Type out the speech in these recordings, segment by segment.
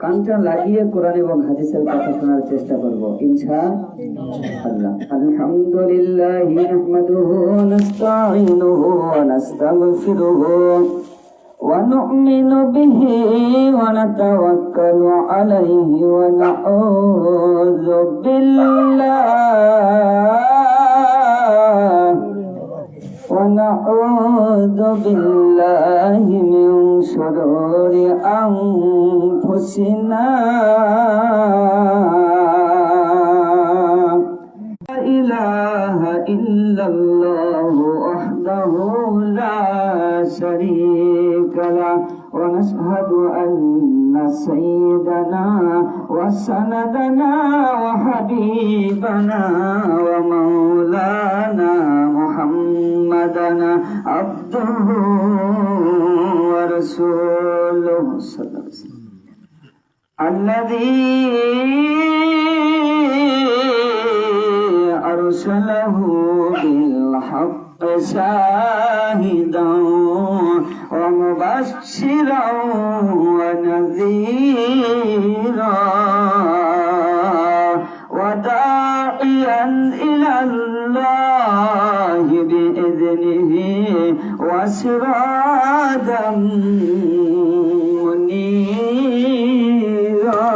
কানটা লাগিয়ে কোরআন এবং হাদিসের কথা শোনার চেষ্টা করব ইনশাআল্লাহ। আলহামদুলিল্লাহি নাহমাদুহু ওয়া নাস্তাঈনুহু ওয়া নাস্তাগফিরুহু ওয়া নু'মিনু বিহি ওয়া নাতাওয়াক্কালু আলাইহি ওয়া নাউযু বিল্লাহি মিন শুরুরি أنفسنا لا إله إلا الله وحده لا شريك له ونشهد أن سيدنا وسندنا وحبيبنا ومولانا محمدا عبده ورسوله صلى الله عليه وسلم الذي أرسله بالحق شاهدا ومبشرا ونذيرا وداعيا إلى الله بإذنه وسراجا منيرا.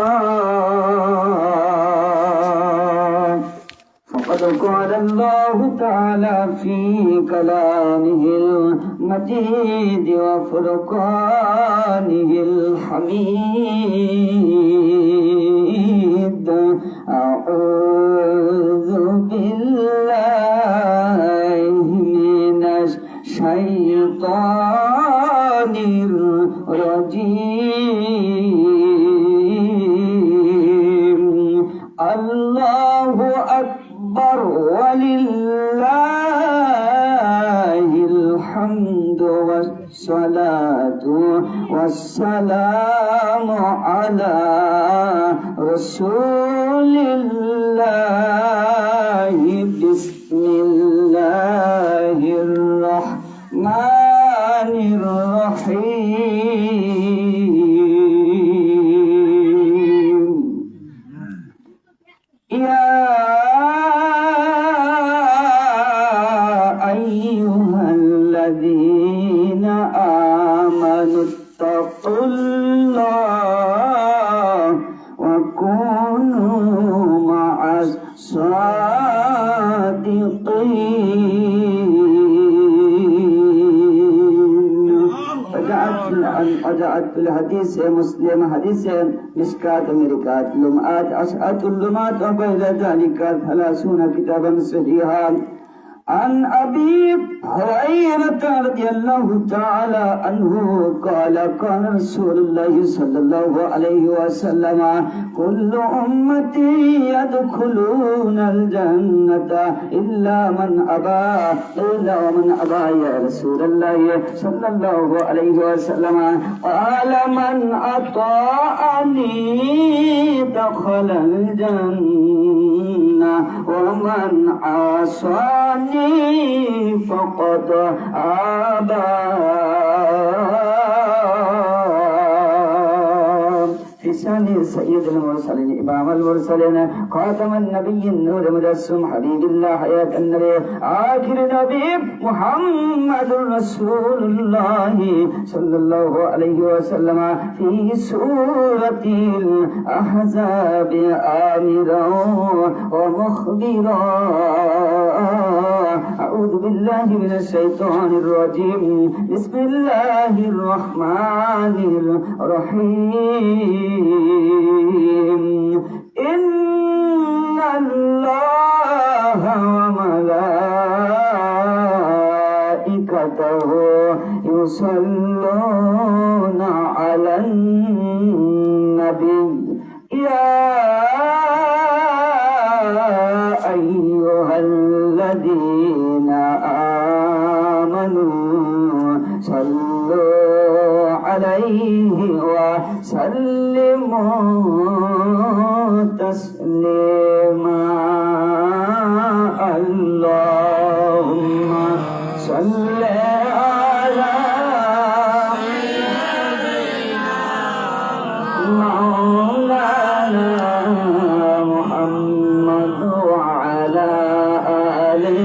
فقد قال الله تعالى في كلامه المجيد وفرقانه الحميد أعوذ بالله من الشيطان الرجيم. الله أكبر ولله الحمد والصلاة والسلام على رسول الله. بسم الله الرحمن الرحيم. يا أيها الذين آمنوا اتقوا الله وكونوا مع الصادقين. وجاءت في الحديث مسلم حديث مشكات مركات لمعات أشعة اللمات وبين ذلك 30 كتابا صحيحا. عن أبي هريرة رضي الله تعالى عنه قال قال رسول الله صلى الله عليه وسلم كل أمتي يدخلون الجنة إلا من أبى. إلا من أبى يا رسول الله صلى الله عليه وسلم قال من أطاعني دخل الجنة ومن عصاني فقد أبى. لسان سيد المرسلين إمام المرسلين خاتم النبي النور مجسم حبيب الله حياة النبي آخر نبي محمد رسول الله صلى الله عليه وسلم في سورة الأحزاب آمرا ومخبرا. أعوذ بالله من الشيطان الرجيم. بسم الله الرحمن الرحيم. إن الله وملائكته يصلون على النبي يا أيها الذين آمنوا صلوا عليه وسلموا تسليما. اللهم صل على مولانا محمد وعلى آله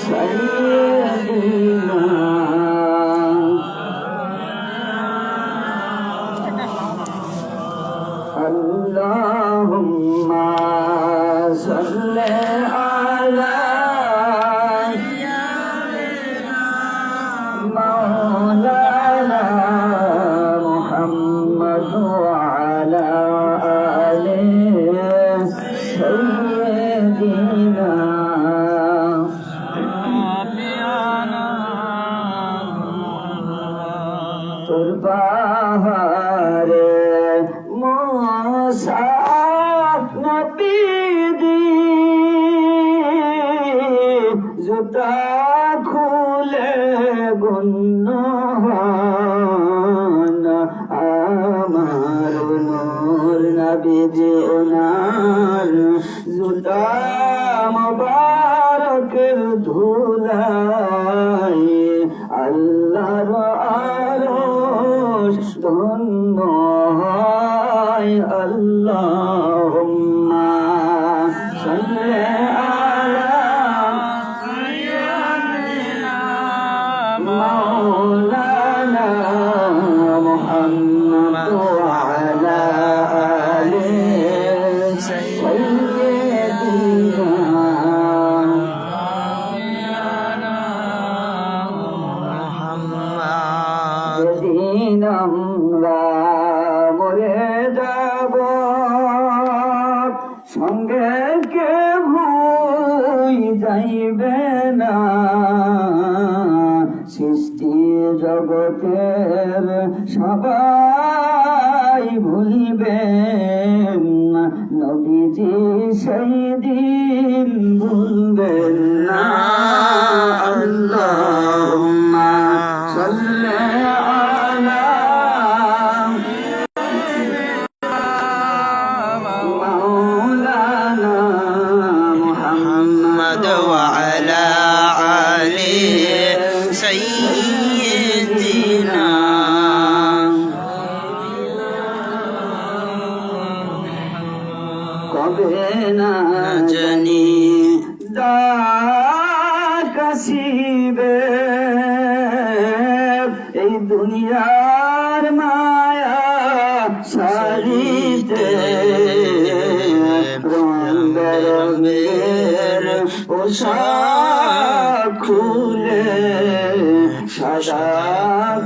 سيدنا اللهم صل على مولانا محمد وعلى آله سيدنا তুরবাহারে মুসা নবীদি জুতা খুলে গুণহান আমার নূর নবীজি ওনার জুতা মুবারকের ধুলাই আল্লাহর আরশ ধন্য হয় আল্লাহুম্মা সাল্লি আলা সাইয়্যিদিনা মাওলানা মুহাম্মদ ওয়া আলা আলিহি সাইয়্যিদিনা যেদিন আমরা মরে যাব সঙ্গে কেউ যাইবে না সৃষ্টি জগতের সবাই ভুলবেন নবীজি সেই দিন ভুলবেন না আল্লাহুম্মা সাল্লি আলা মাওলানা মুহাম্মদ ওয়া আলা আলিহি সাইয়্যিদিনা কবে না জানি ডাক আসিবে এই দুনিয়ার মায়া সারিতে রং বেরঙের পোশাক খুলে সাদা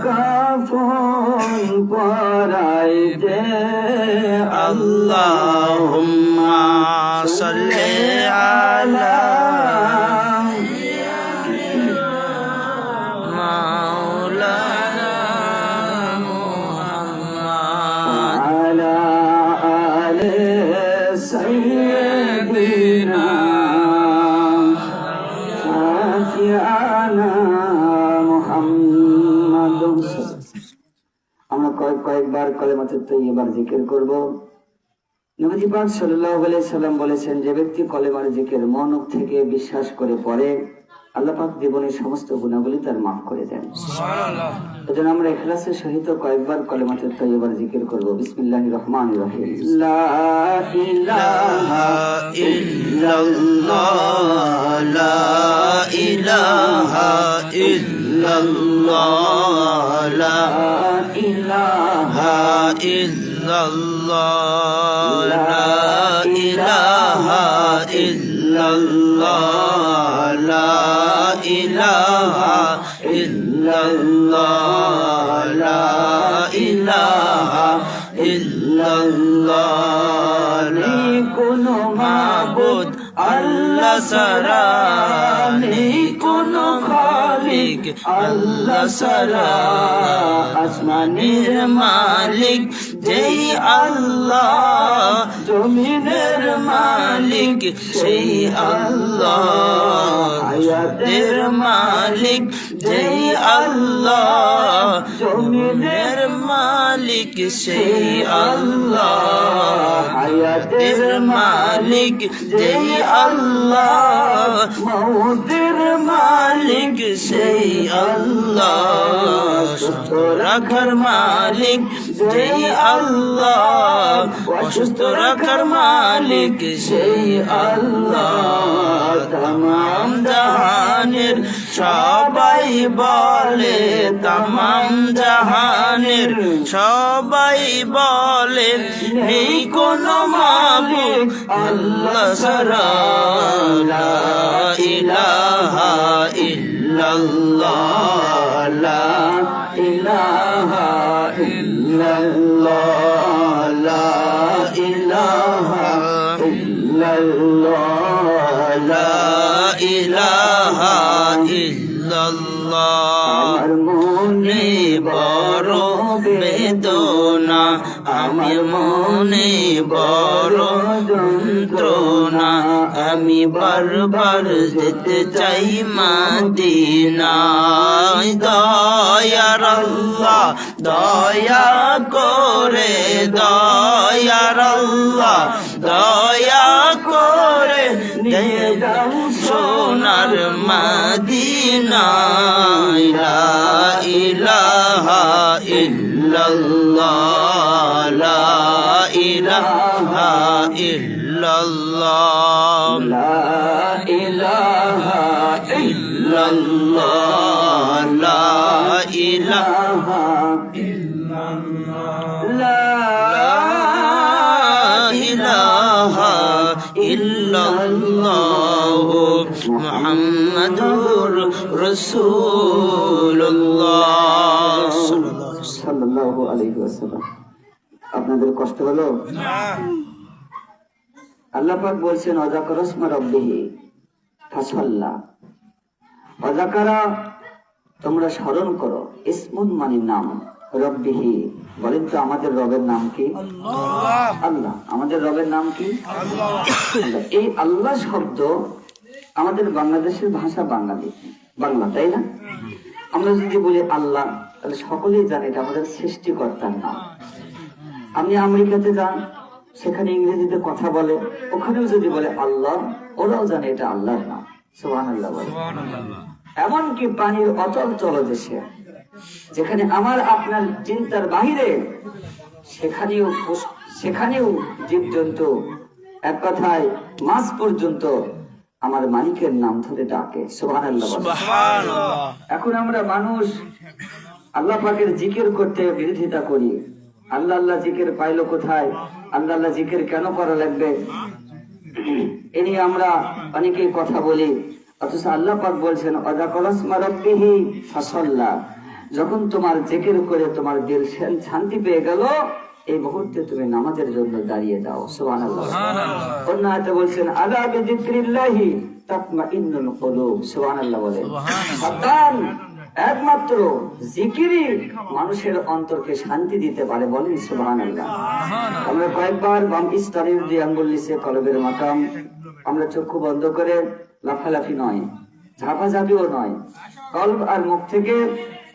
কাফন পরাইতে আল্লাহুম্মা সাল্লি আলা মাওলানা মুহাম্মদ আলা আলিহি সাইয়্যিদিনা শাফিআনা মুহাম্মদ। আমরা কয়েকবার কলেমাতুত তাইয়্যিবার জিকির করব। নবী পাক সাল্লাল্লাহু আলাইহি সাল্লাম বলেছেন, যে ব্যক্তি কলেমার জিকির মন থেকে বিশ্বাস করে পড়ে আল্লাহ পাক জীবনের সমস্ত গুনাহগুলি তার মাফ করে দেন। সুবহানাল্লাহ। এজন্য আমরা ইখলাসের সহিত কয়েকবার কলেমাতুত তাইয়্যিবার জিকির করব। বিসমিল্লাহির রহমানির রহিম। লা ইলাহা ইল্লাল্লাহ লা ইলাহা ইল্লাল্লাহ লা ইলাহা ইল্লাল্লাহ লা ইলাহা ইল্লাল্লাহ লা ইলাহা ইল্লাল্লাহ লা ইলাহা ইল্লাল্লাহ নেই কোনো মাবুদ আল্লাহ ছাড়া, নেই কোনো খালিক আল্লাহ ছাড়া। আসমানের মালিক যেই আল্লাহ, জমিনের মালিক সেই আল্লাহ, হায়াতের মালিক যেই আল্লাহ, জমিনের মালিক সেই আল্লাহ, হায়াতের মালিক যেই আল্লাহ, মউতের মালিক সেই আল্লাহ, সুস্থ রাখার মালিক সেই আল্লাহ, অসুস্থ রাখার মালিক সেই আল্লাহ। তামাম জাহানের সবাই বলে, তামাম জাহানের সবাই বলে, নেই কোনো মাবুদ আল্লাহ ছাড়া। লা ইলাহা ইল্লাল্লাহ, লা ইলাহা ইল্লাল্লাহ, লা ইলাহা ইল্লাল্লাহ, লা ইলাহা ইল্লাল্লাহ। আমার মনে বড় বেদনা, আমার মনে বড় যন্ত্রণা, আমি বারবার যেতে চাই মদিনায়। দয়ার আল্লাহ দয়া করে, দয়ার আল্লাহ দয়া করে, দিয়ে দাও সোনার মদিনায়। লা ইলাহা ইল্লাল্লাহ, লা ইলাহা ইল্লাল্লাহ, লা ইলাহা ইল্লাল্লাহ, লা ইলাহা ইল্লাল্লাহ, লা ইলাহা ইল্লাল্লাহ, মুহাম্মাদুর রাসূলুল্লাহ সাল্লাল্লাহু আলাইহি ওয়াসাল্লাম। আপনাদের কষ্ট হলো? আল্লাহ পাক বলছেন ওয়াযাকারা ইসমা রাব্বিহি ফাসাল্লা। ওয়াযাকারা তোমরা স্মরণ করো, ইসমুন মানে নাম, রব্বিহি বলেন তো আমাদের রবের নাম কি? আল্লাহ। আমাদের রবের নাম কি? আল্লাহ। এই আল্লাহ শব্দ আমাদের বাংলাদেশের ভাষা বাংলা, তাই না? আমরা যদি বলি আল্লাহ, তাহলে সকলেই জানে এটা আমাদের সৃষ্টিকর্তার নাম। আপনি আমেরিকাতে যান, সেখানে ইংরেজিতে কথা বলে, ওখানেও যদি বলে আল্লাহ, ওরাও জানে এটা আল্লাহর নাম। সুবহানাল্লাহ বলে। এমনকি পানির অতল তলদেশে, যেখানে আমার আপনার চিন্তার বাহিরে, সেখানেও জীবজন্তু, এক কথায় মাছ পর্যন্ত আমার মালিকের নাম ধরে ডাকে। সুবহানাল্লাহ। এখন আমরা মানুষ আল্লাহ পাকের জিকির করতে বিরোধিতা করি। আল্লাহ আল্লাহ জিকির পাইলো কোথায়? আল্লাহ আল্লাহ জিকির কেন করা লাগবে? এ নিয়ে আমরা অনেকেই কথা বলি, অথচ আল্লাহ পাক বলছেন ওয়াযাকারা ইসমা রাব্বিহি ফাসাল্লা। যখন তোমার জিকির করে তোমার দিল শান্তি পেয়ে গেল, এই মুহূর্তে তুমি নামাজের জন্য দাঁড়িয়ে যাও। সুবহানাল্লাহ। অন্য আয়াতে বলছেন আলা বিযিকরিল্লাহি তাতমাইন্নুল কুলুব। সুবহানাল্লাহ বলেন। সাবধান, একমাত্র জিকিরই মানুষের অন্তরকে শান্তি দিতে পারে। বলেন সুবহানাল্লাহ। আমরা কয়েকবার বাম ইস্তারির দিয়ে আঙ্গুল নিচে কলবের মাকাম, আমরা চক্ষু বন্ধ করে লাফালাফি নয়, ঝাপাঝাপিও নয়, কলব আর মুখ থেকে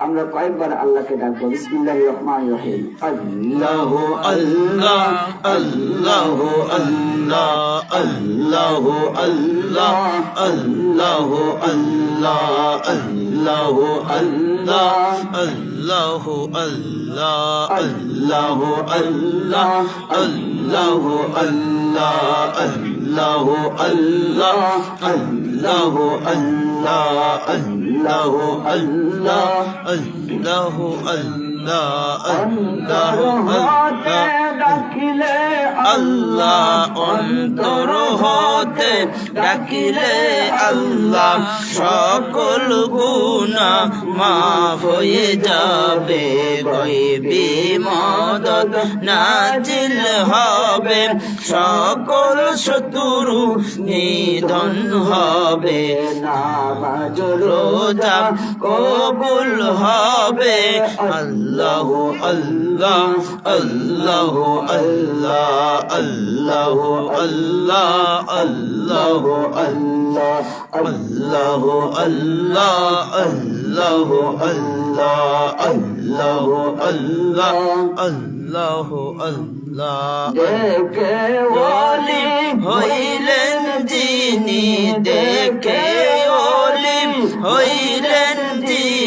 আমরা কয়েকবার আল্লাহকে ডাকবো। বিসমিল্লাহির রহমানির রহিম। আল্লাহু আল্লাহ আল্লাহু আল্লাহ আল্লাহু আল্লাহ আল্লাহু আল্লাহ আল্লাহু আল্লাহ আল্লাহু আল্লাহ আল্লাহু আল্লাহ আল্লাহু আল্লাহ আল্লাহু আল্লাহ আল্লাহু আল্লাহ আল্লাহু আল্লাহ আল্লাহু আল্লাহ আল্লাহু আল্লাহ ডাকিলে আল্লাহ, অন্তর হতে ডাকিলে আল্লাহ, সকল গুনাহ মাফ হয়ে যাবে, গায়বী মদদ নাজিল হবে, সকল শত্রু নিধন হবে, নামাজ রোজা কবুল হবে। আল্লাহ আল্লাহ আল্লাহ আল্লাহ আল্লাহ আল্লাহ আল্লাহ আল্লাহ আল্লাহ আল্লাহ আল্লাহ আল্লাহ আল্লাহ আল্লাহ আল্লাহ। দেখে ওলি হইলেন যিনি, দেখে ওলি হইলেন যিনি,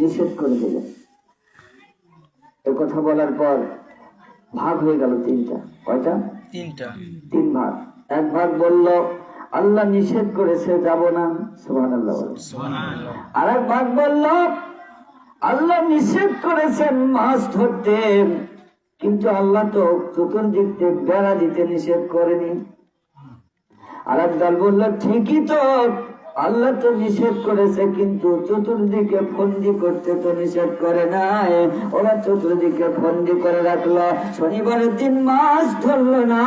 নিষেধ করে দিলেন। এ কথা বলার পর ভাগ হয়ে গেল তিনটা। কয়টা? তিন ভাগ। এক ভাগ বলল আল্লাহ নিষেধ করেছে যাব না, সুবহানাল্লাহ। আর এক ভাগ বলল আল্লাহ নিষেধ করেছেন মাছ ধরতে, কিন্তু আল্লাহ তো চতুর্দিক থেকে বেড়া দিতে নিষেধ করেনি। আর এক দল বলল ঠিকই তো, আল্লাহ তো নিষেধ করেছে কিন্তু চতুর্দিকে ফন্দি করতে তো নিষেধ করে নাই। ওরা চতুর্দিকে ফন্দি করে রাখলো, শনিবারের দিন মাছ ধরলো না,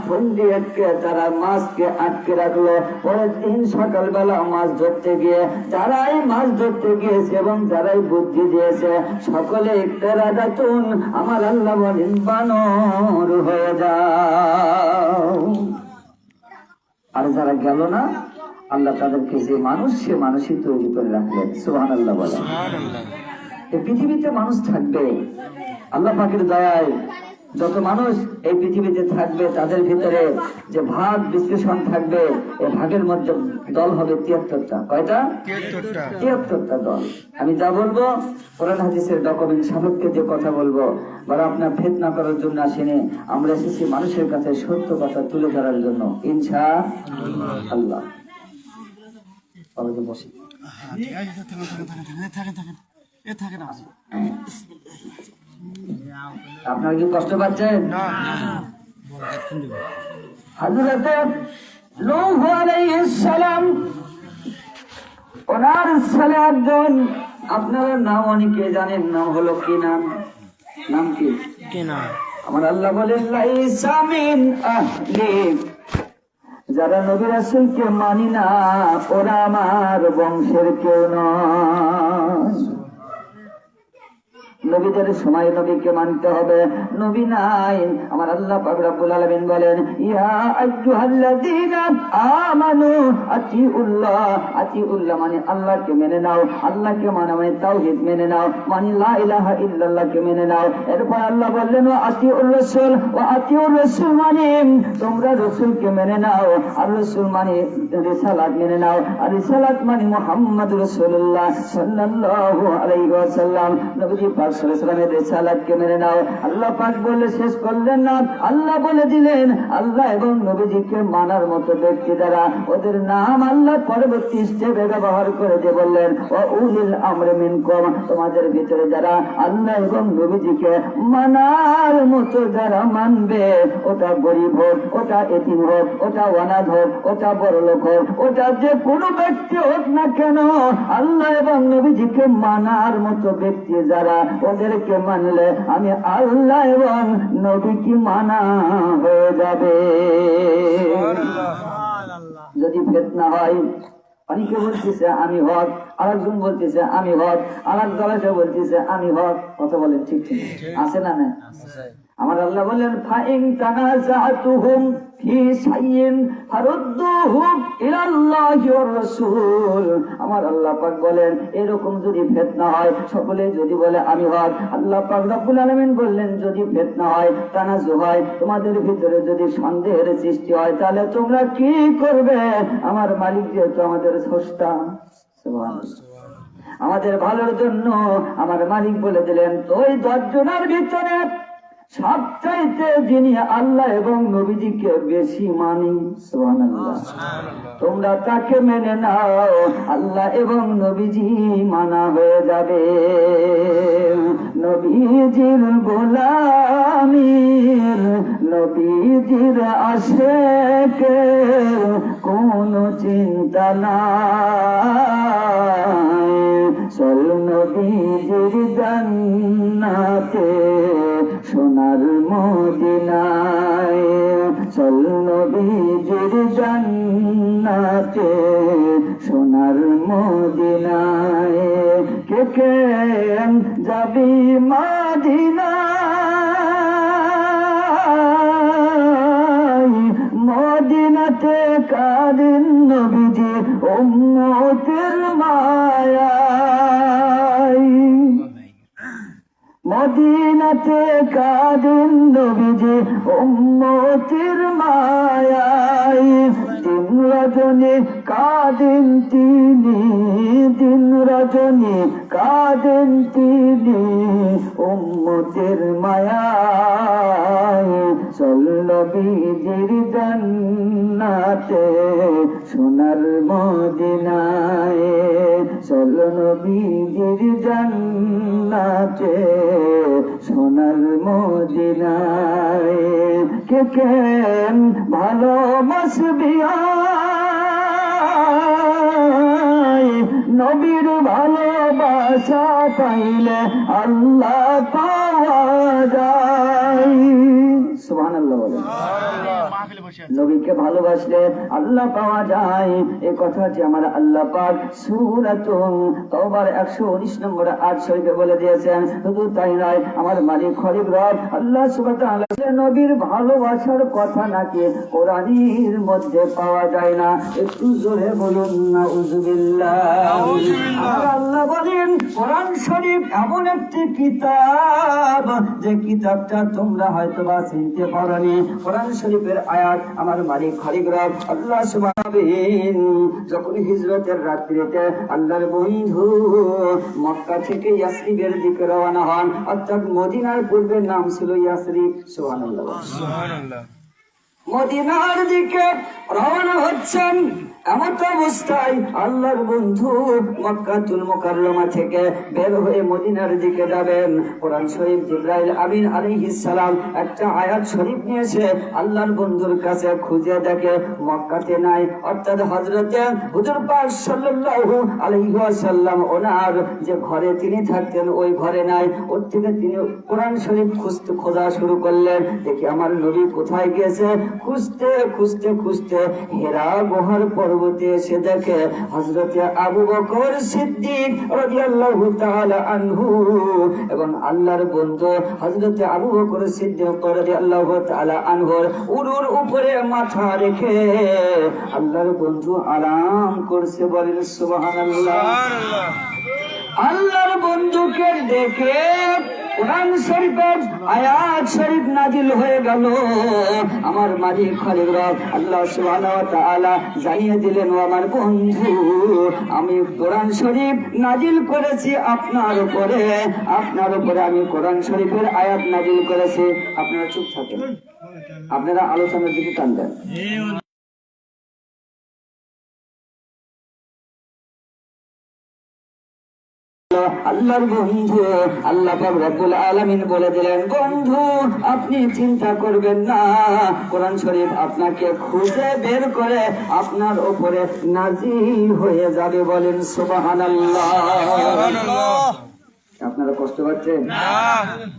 ফন্দি আটকে তারা মাছকে আটকে রাখলো। পরের দিন সকালবেলা মাছ ধরতে গিয়ে যারাই মাছ ধরতে গিয়েছে এবং যারাই বুদ্ধি দিয়েছে সকলে কেরাদাতুন, আমার আল্লাহ বলেন বানর হয়ে যাও। আর যারা গেল না, আল্লাহ তাদেরকে যে মানুষ সে মানুষই তৈরি করে রাখলেন, সুবহানাল্লাহ বলেন। এই পৃথিবীতে মানুষ থাকবে, আল্লাহ পাকের দয়ায় যত মানুষ এই পৃথিবীতে থাকবে তাদের ভিতরে যে ভাগ বিশ্লেষণ থাকবে, এই ভাগের মধ্যে দল হবে 73টা। কয়টা? 73টা দল। আমি যা বলবো কোরআন হাদিসের ডকুমেন্ট সাপেক্ষে যে কথা বলবো, বড় আপনার ফিতনা করার জন্য আসেনি, আমরা এসেছি মানুষের কাছে সত্য কথা তুলে ধরার জন্য, ইনশাআল্লাহ। বসি আপনারা কি কষ্ট পাচ্ছেন? হযরত নূহ আলাইহিস সালাম, ওনার ছেলে একজন, আপনারা নাম অনেকে জানেন, নাম হলো কি নাম? নাম কি? আমার আল্লাহ বলেন লাইসা মিন আহলি, যারা নবী রাসূলকে মানি না ওরা আমার বংশের কেউ নয়। নবীদের সময় নবীকে মানতে হবে, নবী নাই। আমার আল্লাহ পাক রব্বুল আলামিন বলেন ইয়া আইয়ুহাল্লাযীনা আমানু আতিউল্লাহ, আতিউল্লাহ মানে আল্লাহকে মেনে নাও, আল্লাহকে মানা মানে তাওহীদ মেনে নাও, মানে লা ইলাহা ইল্লাল্লাহকে মেনে নাও। এরপর আল্লাহ বললেন ওয়া আতিউর রাসূল, ওয়া আতিউর রাসূল মানে তোমরা রাসূলকে মেনে নাও, আর রাসূল মানে রিসালাত মেনে নাও, আর রিসালাত মানে মুহাম্মদুর রাসূলুল্লাহ সাল্লাল্লাহু আলাইহি ওয়াসাল্লাম, নবী পাক সাল্লাল্লাহু আলাইহি ওয়াসাল্লামের রিসালাতকে মেনে নাও। আল্লাহ পাক বলে শেষ করলেন না, আল্লাহ বলে দিলেন আল্লাহ এবং নবীজিকে মানার মতো ব্যক্তি দ্বারা ওদের নাম আল্লাহ পরবর্তী স্টেপে ব্যবহার করে দিয়ে বললেন ওয়া উলিল আমরি মিনকুম, তোমাদের ভিতরে যারা আল্লাহ এবং নবীজিকে মানার মতো যারা মানবে, ওটা গরিব হোক, ওটা এতিম হোক, ওটা অনাথ হোক, ওটা বড়লোক হোক, ওটা যে কোনো ব্যক্তি হোক না কেন, আল্লাহ এবং নবীজিকে মানার মতো ব্যক্তি যারা, ওদেরকে মানলে আমি আল্লাহ এবং নবীকে মানা হয়ে যাবে। যদি ফিতনা হয়, অনেকে বলতেছে আমি হক, আরেকজন বলতেছে আমি হক, আরেক দলকে বলতেছে আমি হক, কথা বলেন ঠিক আছে না? না, আমার আল্লাহ বলেন ফাইন তানাযাতুহুম ফি শাইইন ফারুদ্দুহুম ইলাল্লাহি ওয়ার রাসূল। আমার আল্লাহ পাক বলেন এরকম যদি ফিতনা হয়, সকলে যদি বলে আমি হক, আল্লাহ পাক রব্বুল আলামিন বললেন যদি ফিতনা হয়, তানাজু হয়, তোমাদের ভিতরে যদি সন্দেহের সৃষ্টি হয়, তাহলে তোমরা কি করবে? আমার মালিক যেহেতু আমাদের স্রষ্টা, সুবহানাল্লাহ, আমাদের ভালোর জন্য আমার মালিক বলে দিলেন ওই 10 জনের ভিতরে সবচাইতে যিনি আল্লাহ এবং নবীজিকে বেশি মানি, সুবহানাল্লাহ, তোমরা তাকে মেনে নাও, আল্লাহ এবং নবীজি মানা হয়ে যাবে। নবীজির গোলামীর, নবীজির আশিকের কোনো চিন্তা নাই, চল নবীজির জান্নাতে সোনার মদিনায়, চল নবীজির জান্নাতে সোনার মদিনায়, কে কে যাবি মদিনায়, মদিনাতে কাদিন নবীজি উম্মতের মায়ায়, মদিনাতে কাদিন নবীজি উম্মতের মায়ায়, 3 রজনী কাঁদেন তিনি, দিন রজনী কাঁদেন তিনি, উম্মতের মায়ায় চল নবীজির জান্নাতে সোনার মদিনায়, চল নবীজির জান্নাতে সোনার মদিনায়। কে কে ভালোবাসবি নবীর ভালোবাসা পাইলে আল্লাহ পাওয়া যায়। সুবহানাল্লাহ বলেন। নবীকে ভালোবাসলে আল্লাহ পাওয়া যায়, এ কথাটি আমার আল্লাহ পাক সূরাতুল তাওবার 119 নম্বর আয়াত শরীফে বলে দিয়েছেন। শুধু তাই নয়, আমার মালিক খলিক রব আল্লাহ সুবহানাহু ওয়া তাআলা নবীর ভালোবাসার কথা নাকি কোরআনের মধ্যে পাওয়া যায় না। একটু জোরে বলুন নাউযুবিল্লাহ। আর আল্লাহ বলেন কোরআন শরীফ এমন একটি কিতাব, যে কিতাবটা তোমরা হয়তো বা চিনতে পারোনি। কোরআন শরীফের আয়াত আমার মালিক খলিক রব আল্লাহ সুবহানাহু যখন হিজরতের রাত্রিতে আল্লাহর বন্ধু মক্কা থেকে ইয়াসরিবের দিকে রওনা হন, অর্থাৎ মদিনার পূর্বের নাম ছিল ইয়াসরিব। সুবহানাল্লাহ সুবহানাল্লাহ। মদিনার দিকে রওনা হচ্ছেন, এমন অবস্থায় আল্লাহর বন্ধু মক্কাতুল মুকাররমা থেকে বের হয়ে মদিনার দিকে যাবেন। কোরআন শরীফ জিবরাইল আমিন আলাইহিস সালাম একটা আয়াত শরীফ নিয়েছে আল্লাহর বন্ধুর কাছে, খুঁজে দেখে মক্কাতে নাই, অর্থাৎ হযরতে হুজুর পাক সাল্লাল্লাহু আলাইহি ওয়াসাল্লাম ওনার যে ঘরে তিনি থাকতেন ওই ঘরে নাই। ওর থেকে তিনি কোরআন শরীফ খোঁজা শুরু করলেন, দেখি আমার নবী কোথায় গিয়েছে। খুঁজতে খুঁজতে খুঁজতে হেরা গুহার পর্বতে এসে দেখে হযরতে আবু বকর সিদ্দিক রাদিয়াল্লাহু তাআলা আনহু এবং আল্লাহর বন্ধু হযরতে আবু বকর সিদ্দিক রাদিয়াল্লাহু তাআলা আনহুর উরুর উপরে মাথা রেখে আল্লাহর বন্ধু আরাম করছে। বলেন সুবহানাল্লাহ। আল্লাহর বন্ধুকে দেখে কোরআন শরীফের আয়াত শরীফ নাজিল হয়ে গেল। আমার মালিক খলিক রব আল্লাহ সুবহানাহু ওয়া তাআলা জানিয়ে দিলেন, ও আমার বন্ধু, আমি কোরআন শরীফ নাজিল করেছি আপনার উপরে আমি কোরআন শরীফের আয়াত নাজিল করেছি। আপনারা চুপ থাকেন, আপনারা আলোচনার দিকে কান দেন। আল্লাহর বন্ধু আল্লাহ পাক রব্বুল আলামিন বলে দিলেন, বন্ধু আপনি চিন্তা করবেন না, কোরআন শরীফ আপনাকে খুঁজে বের করে আপনার উপরে নাজিল হয়ে যাবে। বলেন সুবহানাল্লাহ। আপনারা কষ্ট পাচ্ছেন?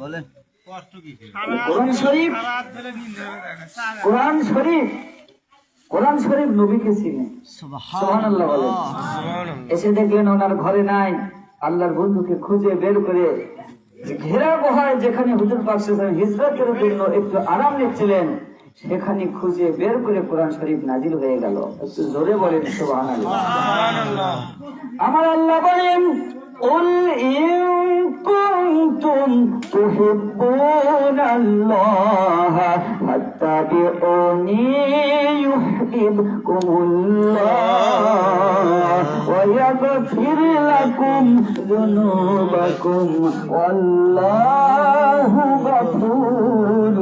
বলেন কোরআন শরীফ নবীকে চিনে। সুবহানাল্লাহ বলেন। এসে দেখলেন ওনার ঘরে নাই, আল্লাহর বন্ধুকে খুঁজে বের করে ঘেরা গুহায় যেখানে হুজুর পাক সাল্লাল্লাহু আলাইহি ওয়াসাল্লাম হিজরতের জন্য একটু আরাম নিচ্ছিলেন, সেখানে খুঁজে বের করে কোরআন শরীফ নাজিল হয়ে গেল। একটু জোরে বলেন সুবহানাল্লাহ। আমার আল্লাহ বলেন, قل إن كنتم تحبون الله فاتبعوني يحببكم الله ويغفر لكم ذنوبكم والله غفور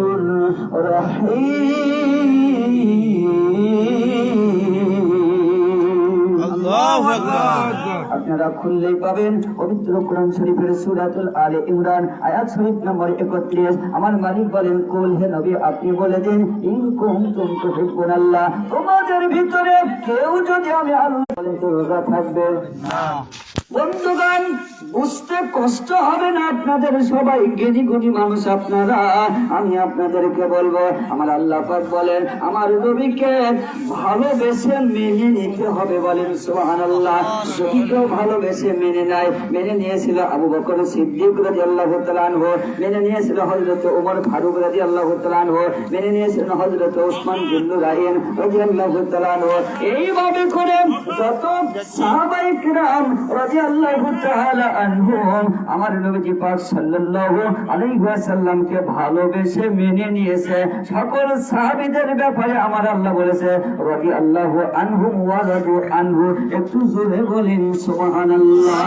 رحيم। আল্লাহু আকবার। আপনারা খুললেই পাবেন পবিত্র কোরআন শরীফের সূরাতুল আলে ইমরান আয়াত শরীফ নম্বর 31। আমার মালিক বলেন, কুল হে নবী আপনি বলে দিন, ইন কুনতুম তুহিব্বুনাল্লাহ, তোমাদের ভিতরে কেউ যদি আমি আল্লাহ বলেন তো রোজা থাকবে না। বন্ধুগণ, বুঝতে কষ্ট হবে না আপনাদের, সবাই জ্ঞানী গুণী মানুষ আপনারা। আমি আপনাদেরকে বলবো, আমার আল্লাহ পাক বলেন আমার নবীকে ভালোবেসে মেনে নিতে হবে। বলেন সুবহানাল্লাহ। যদি কেউ ভালোবেসে মেনে নিয়েছিল আবু বকর সিদ্দিক রাদিয়াল্লাহু তাআলা আনহু, মেনে নিয়েছিল হযরত ওমর ফারুক রাদিয়াল্লাহু তাআলা আনহু, মেনে নিয়েছিল হযরত ওসমান বিন নুরাইন রাদিয়াল্লাহু তাআলা আনহু। এইভাবে করে যত সাহাবায়ে কিরাম রাদিয়াল্লাহু তাআলা আনহুম আমার নবীজি পাক সাল্লাল্লাহু আলাইহি ওয়াসাল্লামকে ভালোবেসে মেনে নিয়েছে। সকল সাহাবীদের ব্যাপারে আমার আল্লাহ বলেছে রাদিয়াল্লাহু আনহুম ওয়া রাদু আনহু। একটু জোরে বলেন সুবহানাল্লাহ।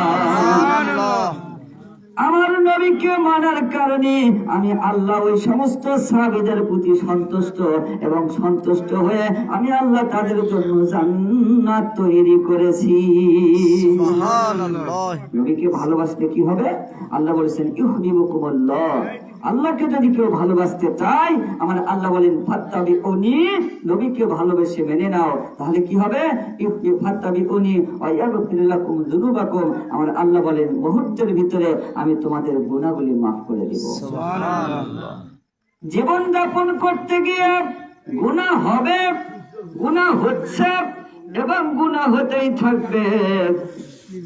আমার নবীকে মানার কারণে আমি আল্লাহ ওই সমস্ত সাহাবীদের প্রতি সন্তুষ্ট, এবং সন্তুষ্ট হয়ে আমি আল্লাহ তাদের জন্য জান্নাত তৈরি করেছি। সুবহানাল্লাহ। নবীকে ভালোবাসলে কি হবে? আল্লাহ বলেছেন ইউহিব্বুকুমুল্লাহ। আল্লাহকে যদি কেউ ভালোবাসতে চায়, আমার আল্লাহ বলেন ফাত্তাবিউনি, নবীকে ভালোবেসে মেনে নাও, তাহলে কি হবে? ফাত্তাবিউনি ওয়া ইয়াগফির লাকুম যুনুবাকুম। আমার আল্লাহ বলেন মুহূর্তের ভিতরে আমি তোমাদের গুনাহগুলি মাফ করে দেব। সুবহানাল্লাহ। জীবন যাপন করতে গিয়ে গুনাহ হবে, গুনাহ হচ্ছে এবং গুনাহ হতেই থাকবে।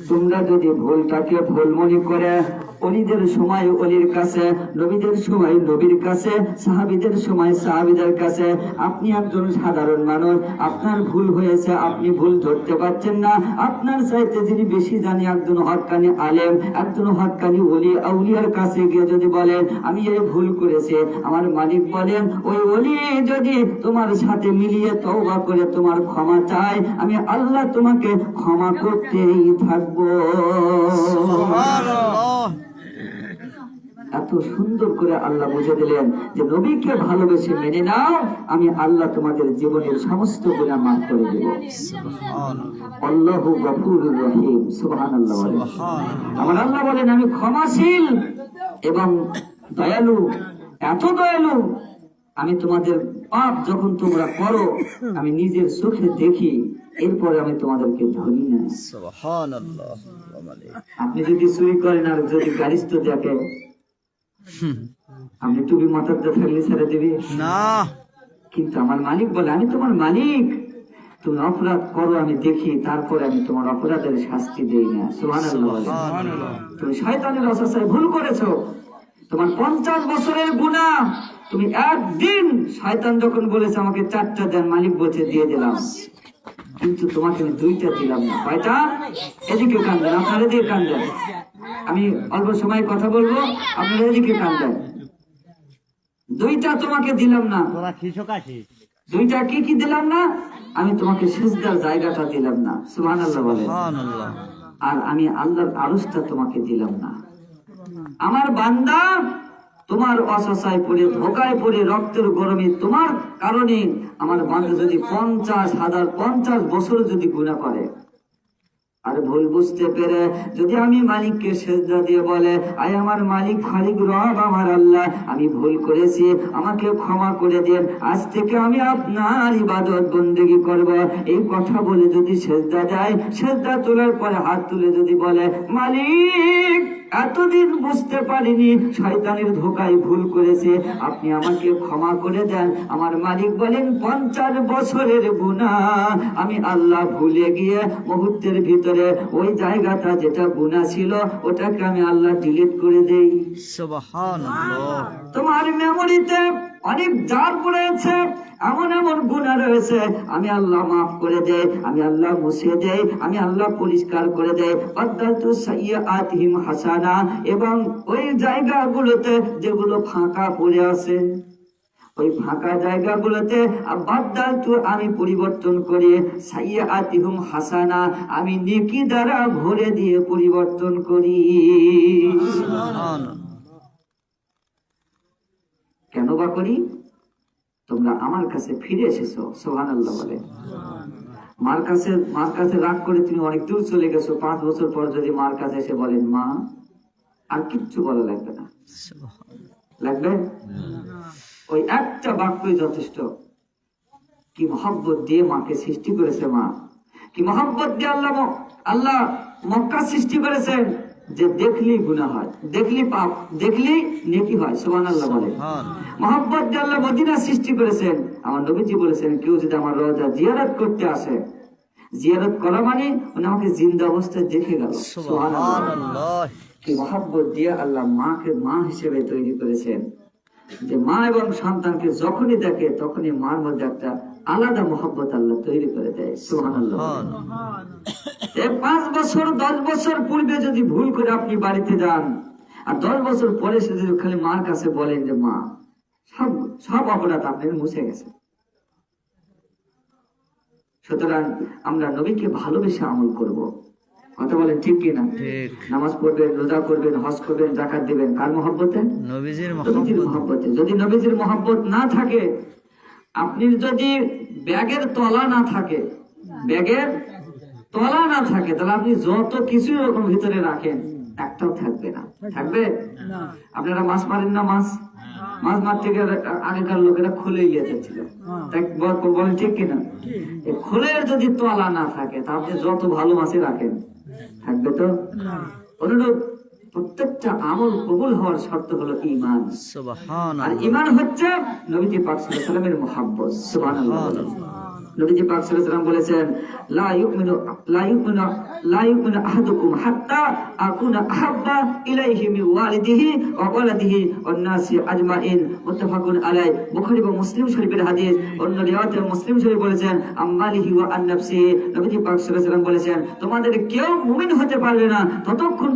তোমরা যদি ভুলটাকে ভুল মনে করে অলিদের সময় অলির কাছে, নবীদের সময় নবীর কাছে, সাহাবীদের সময় সাহাবীদের কাছে, আপনি একজন সাধারণ মানুষ, আপনার ভুল হয়েছে, আপনি ভুল ধরতে পারছেন না, আপনার চাইতে যিনি বেশি জানে একজন হক্কানি আলেম, একজন হক্কানি ওলি আউলিয়ার কাছে গিয়ে যদি বলেন আমি এই ভুল করেছি, আমার মালিক বলেন ওই ওলি যদি তোমার সাথে মিলিয়ে তওবা করে তোমার ক্ষমা চায়, আমি আল্লাহ তোমাকে ক্ষমা করতেই থাকবো। সুবহানাল্লাহ। এত সুন্দর করে আল্লাহ বুঝে দিলেন যে নবীকে ভালোবেসে মেনে নাও, আমি আল্লাহ তোমাদের জীবনের সমস্ত গুনাহ মাফ করে দেব। সুবহানাল্লাহ। আল্লাহু গফুরুর রহিম। সুবহানাল্লাহ বলেন। সুবহানাল্লাহ। আমার আল্লাহ বলেন আমি ক্ষমাশীল এবং দয়ালু, এত দয়ালু আমি তোমাদের পাপ যখন তোমরা করো আমি নিজের চোখে দেখি, এরপরে আমি তোমাদেরকে ধরি না। সুবহানাল্লাহ। আপনি যদি চুরি করেন আর যদি গালিস্ত দেখে, আপনি টুপি মাথাতে ফেললে ছেড়ে দিবি না। কিন্তু আমার মালিক বলে আমি তোমার মালিক, তুমি অপরাধ করো আমি দেখি, তারপরে আমি তোমার অপরাধের শাস্তি দেই না। সুবহানাল্লাহ বলেন। সুবহানাল্লাহ। তুমি শয়তানের ওয়াসওয়াসায় ভুল করেছো, তোমার 50 বছরের গুনাহ তুমি একদিন, শয়তান যখন বলেছে আমাকে 4টা দেন, মালিক বলছে দিয়ে দিলাম, কিন্তু তোমাকে আমি 2টা দিলাম না। কয়টা? এদিকে কান দেন, আপনারা এদিকে কান দেন, আমি অল্প সময় কথা বলবো, আপনারা এদিকে কান দেন। 2টা তোমাকে দিলাম না। তোরা খিসক আসিস। 2টা কি কি দিলাম না? আমি তোমাকে সিজদার জায়গাটা দিলাম না। সুবহানাল্লাহ বলেন। সুবহানাল্লাহ। আর আমি আল্লাহর আরশটা তোমাকে দিলাম না। আমার বান্দা তোমার অসহায় পড়ে, ধোকায় পড়ে, রক্তের গরমে তোমার কারণে আমার বান্দা যদি 50 বছর যদি গুনাহ করে আর ভুল বুঝতে পেরে যদি আমি মালিককে সেজদা দিয়ে বলে আয় আমার মালিক খালিক রব আমার আল্লাহ আমি ভুল করেছি, আমাকে ক্ষমা করে দেন, আজ থেকে আমি আপনার ইবাদত বন্দেগী করব, এই কথা বলে যদি সেজদা দেয়, সেজদা তোলার পরে হাত তুলে যদি বলে মালিক এতদিন বুঝতে পারিনি, শয়তানের ধোকায় ভুল করেছে, আপনি আমাকে ক্ষমা করে দেন, আমার মালিক বলেন 50 বছরের গুনাহ আমি আল্লাহ ভুলে গিয়ে মুহূর্তের ভিতরে ওই জায়গাটা যেটা গুনাহ ছিল ওটাকে আমি আল্লাহ ডিলিট করে দেই। সুবহানাল্লাহ। তোমার মেমোরিতে অনেক জার পড়েছে, এমন এমন গুনাহ রয়েছে, আমি আল্লাহ মাফ করে দেই, আমি আল্লাহ মুছে দেই, আমি আল্লাহ পরিষ্কার করে দেই। বাদদাতু সাইয়্যাতিহিম হাসানা, এবং ওই জায়গাগুলোতে যেগুলো ফাঁকা পড়ে আছে, ওই ফাঁকা জায়গাগুলোতে বাদদাতু আমি পরিবর্তন করে সাইয়্যাতিহিম হাসানা, আমি নেকি দ্বারা ভরে দিয়ে পরিবর্তন করি। সুবহানাল্লাহ। কেন বা করি? তোমরা আমার কাছে ফিরে এসেছো। সুবহানাল্লাহ বলে। মার কাছে রাগ করে তুমি অনেক দূর চলে গেছো, 5 বছর পর যদি মার কাছে এসে বলেন মা, আর কিচ্ছু বলা লাগবে না। লাগবে? ওই একটা বাক্যই যথেষ্ট। কি মহব্বত দিয়ে মাকে সৃষ্টি করেছে মা, কি মহব্বত দিয়ে আল্লাহ মক্কা সৃষ্টি করেছেন, যে দেখলেই গুনাহ হয়, দেখলেই পাপ, দেখলেই নেকি হয়। সুবহানাল্লাহ বলে। মহব্বত দিয়ে আল্লাহ মদিনা সৃষ্টি করেছেন। আমার নবীজি বলেছেন কেউ যদি আমার রওজা জিয়ারত করতে আসে, জিয়ারত করা মানে উনি আমাকে জিন্দা অবস্থায় দেখে গেল। সুবহানাল্লাহ। কি মহব্বত দিয়ে আল্লাহ মাকে মা হিসেবে তৈরি করেছেন, যে মা এবং সন্তানকে যখনই দেখে তখনই মার মধ্যে একটা আলাদা মোহাব্বত আল্লাহ তৈরি করে দেয়। সুবহানাল্লাহ। 5 বছর 10 বছর পূর্বে যদি ভুল করে আপনি বাড়িতে যান, আর 10 বছর পরে সে যদি খালি মার কাছে বলেন যে মা, সব সব অপরাধ আপনার মুছে গেছে। সুতরাং আমরা নবীকে ভালোবেসে আমল করব। কথা বলেন ঠিক কিনা? ঠিক। নামাজ পড়বেন, রোজা করবেন, হজ করবেন, জাকাত দিবেন, কার মহব্বতে? নবীজির নবীজির মহব্বত। মহব্বতে। যদি নবীজির মহব্বত না থাকে, আপনি যদি ব্যাগের তলা না থাকে, ব্যাগের তলা না থাকে, তাহলে আপনি যত কিছু এরকম ভিতরে রাখেন একটাও থাকবে না। থাকবে? আপনারা মাছ মারেন না? মাছ মারতে গেলে আগেকার লোকেরা খুলে গিয়েছিল, তাই বলেন ঠিক কিনা? এই খুলের যদি তলা না থাকে, তা আপনি যত ভালো মাছই রাখেন থাকবে তো? অনুরূপ প্রত্যেকটা আমল কবুল হওয়ার শর্ত হলো ঈমান। আর সুবহানাল্লাহ। ঈমান হচ্ছে নবীজি পাক সাল্লাল্লাহু আলাইহি ওয়াসাল্লামের মুহাব্বত। সুবহানাল্লাহ। নবীজি পাক সাল্লাল্লাহু আলাইহি ওয়াসাল্লাম বলেছেন, লা ইউমিনু আহাদুকুম হাত্তা আকুনা আহাব্বা ইলাইহি মিন ওয়ালিদিহি ওয়া ওয়ালাদিহি ওয়ান নাসি আজমাইন। মুত্তাফাকুন আলাইহি। বুখারী এবং মুসলিম শরীফের হাদিস। অন্য রিওয়ায়াতে মুসলিম শরীফ বলেছেন, আম্মালিহি ওয়া আন নাফসিহি। নবীজি পাক সাল্লাল্লাহু আলাইহি ওয়াসাল্লাম বলেছেন, তোমাদের কেউ মুমিন হতে পারবে না ততক্ষণ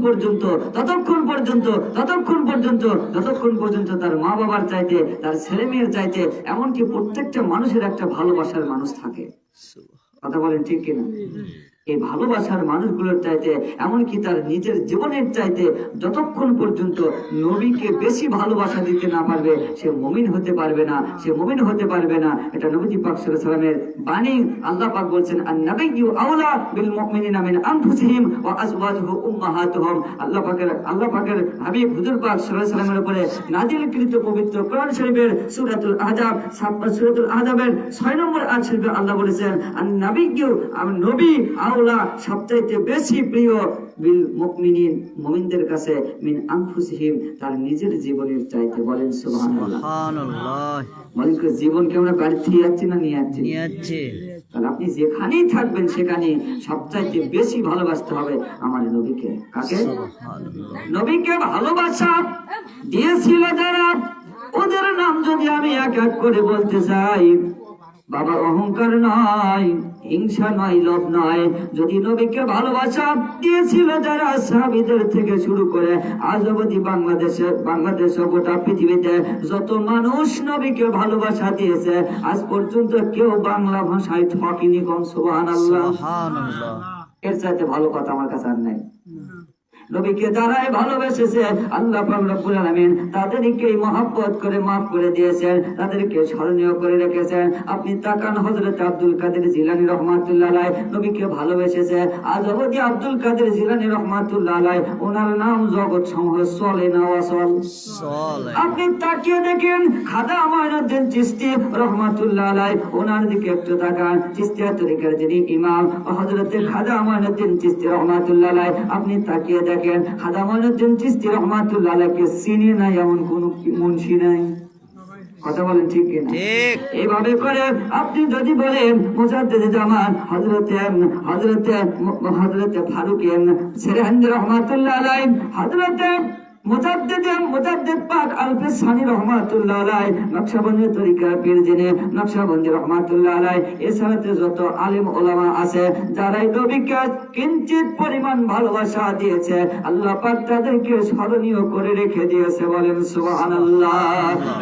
পর্যন্ত তার মা বাবার চাইতে, তার ছেলে মেয়ের চাইতে, এমনকি প্রত্যেকটা মানুষের একটা ভালোবাসার মানুষ থাকে। কথা বলেন ঠিক কিনা? এই ভালোবাসার মানুষগুলোর চাইতে, এমনকি তার নিজের জীবনের চাইতে, যতক্ষণ পর্যন্ত নবীকে বেশি ভালোবাসা দিতে না পারবে, সে মুমিন হতে পারবে না, সে মুমিন হতে পারবে না। এটা নবীজি পাক সাল্লাল্লাহু আলাইহি ওয়াসাল্লামের বাণী। আল্লাহ পাক বলছেন, আন-নাবিয়্যু আওলা বিল মুমিনিনা মিন আনফুসিহিম ওয়া আজওয়াজুহু উম্মাহাতুহুম। আল্লাহ পাকের হাবিব হুজুর পাক সাল্লাল্লাহু আলাইহি ওয়াসাল্লামের উপরে নাযিলকৃত পবিত্র কোরআন শরীফের সূরাতুল আহজাবের 6 নম্বর আয়াত শরীফে আল্লাহ বলেছেন, আন-নাবিয়্যু, নবী আওলা, সবচাইতে বেশি প্রিয়, বিল মুমিনিন, মুমিনদের কাছে, মিন আনফুসিহিম, তার নিজের জীবনের চাইতে। বলেন সুবহানাল্লাহ। সুবহানাল্লাহ। বলেন জীবনকে আমরা বাড়ি থেকে যাচ্ছি না নিয়ে যাচ্ছি? তাহলে আপনি যেখানেই থাকবেন সেখানে সবচাইতে বেশি ভালোবাসতে হবে আমার নবীকে। কাকে? নবীকে ভালোবাসা দিয়েছিল যারা, ওদের নাম যদি আমি এক এক করে বলতে চাই, বাবা অহংকার নয়, হিংসা নয়, লোভ নয়। যদি নবীকে ভালোবাসা দিয়েছিল যারা, সাহাবীদের থেকে শুরু করে আজ অবধি বাংলাদেশ গোটা পৃথিবীতে যত মানুষ নবীকে ভালোবাসা দিয়েছে, আজ পর্যন্ত কেউ বাংলা ভাষায় ঠকেনি। কোন সুবহানাল্লাহ। এর চাইতে ভালো কথা আমার কাছে আর নাই। নবীকে যারাই ভালোবেসেছে, আল্লাহ পাক রব্বুল আলামিন তাদেরকে মহব্বত করে মাফ করে দিয়েছেন, তাদেরকে স্মরণীয় করে রেখেছেন। আপনি তাকান, হযরত আব্দুল কাদের জিলানী রাহমাতুল্লাহ আলাইহি নবীকে ভালোবেসেছে। আজ অবধি আব্দুল কাদের জিলানী রাহমাতুল্লাহ আলাইহি, ওনার নাম জগৎ সমূহে চলে না ওয়াসল। আপনি তাকিয়ে দেখেন, খাজা মাইনুদ্দিন চিশতি রাহমাতুল্লাহ আলাইহি, ওনার দিকে একটু তাকান। চিশতিয়া তরিকার যিনি ইমাম হযরত খাজা মাইনুদ্দিন চিশতি রাহমাতুল্লাহ আলাইহি, আপনি তাকিয়ে দেখেন, খাজা মাইনুদ্দিন চিশতি রাহমাতুল্লাহ আলাইহিকে চিনি নাই এমন কোন মুন্সি নাই। কথা বলেন ঠিক কিনা? এইভাবে করে আপনি যদি বলেন মুজাদ্দিদে জামান হযরতে ফারুক সেরহিন্দি রাহমাতুল্লাহ আলাইহি, হযরতে মুজাদ্দিদ পাক আলফে সানি রাহমাতুল্লাহ আলাইহি, নকশবন্দি তরিকার পীর যিনি নকশবন্দি রাহমাতুল্লাহ আলাইহি, এছাড়াতে যত আলেম ওলামা আছে যারা নবীকে কিঞ্চিত পরিমাণ ভালোবাসা দিয়েছে, আল্লাহ পাক তাদেরকে স্মরণীয় করে রেখে দিয়েছে। বলেন সুবহানাল্লাহ।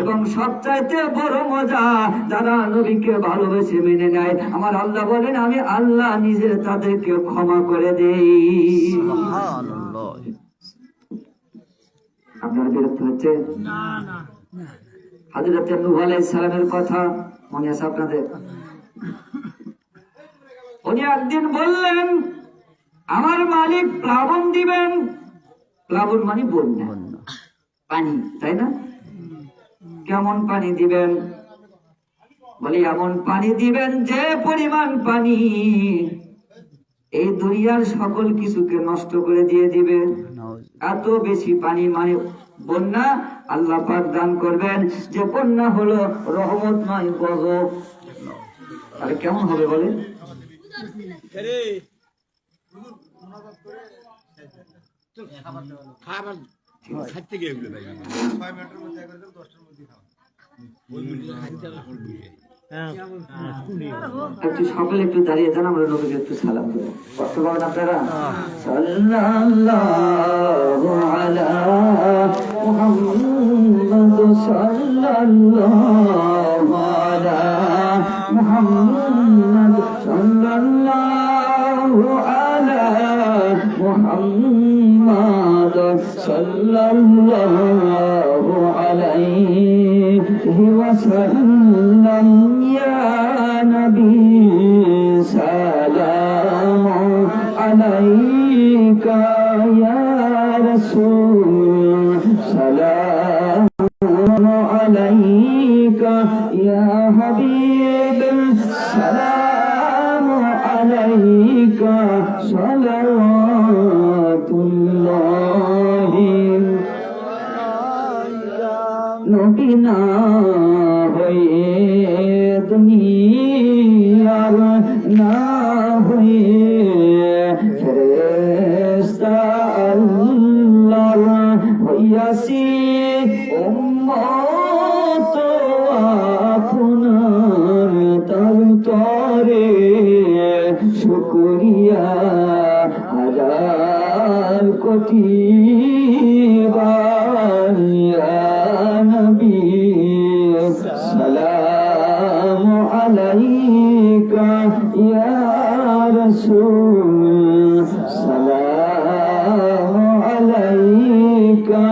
এবং সবচাইতে বড় মজা, যারা নবীকে ভালোবেসে মেনে নেয়, আমার আল্লাহ বলেন, আমি আল্লাহ নিজে তাদেরকে ক্ষমা করে দেই। সুবহানাল্লাহ। আপনারা বিরক্ত হচ্ছে? হযরত নূহ আলাইহিস সালামের কথা মনে আছে আপনাদের? উনি একদিন বললেন, আমার মালিক প্লাবন দিবেন। প্লাবন মানে বন্যা, পানি, তাই না? কেমন পানি দিবেন? বলি এমন পানি দিবেন যে পরিমাণ পানি এই দুনিয়ার সকল কিছুকে নষ্ট করে দিয়ে দিবে। এত বেশি পানি, মানে বন্যা আল্লাহ পাক দান করবেন যে বন্যা হলো রহমত নয় গজব। আরে কেমন হবে বলেন? খাইতে গিয়ে একটু সকলে একটু দাঁড়িয়ে যান, আমরা নবীকে একটু সালাম দেবো। কষ্ট পাবেন আপনারা। সাল্লাল্লাহু আলা মুহাম্মাদ, সাল্লাল্লাহু আলা মুহাম্মাদ, সাল্লাল্লাহু আলা মুহাম্মাদ, সাল্লাল্লাহু আলাইহি ওয়াসাল্লাম। ইয়া নবী সালাম আলাইকা, ইয়া রাসূল সালাম আলাইকা, ইয়া হাবিব সালাম আলাইকা, সালাওয়াতুল্লাহি। নবী না হয়ে দুনিয়ার না হয়ে ফেরেশতা আল্লাহর হইয়াছি উম্মত আপনার, তার তরে শুকরিয়া হাজার কোটি বার। ইয়া নবী সালাম আলাইকা, ইয়া রাসূল সালাম আলাইকা,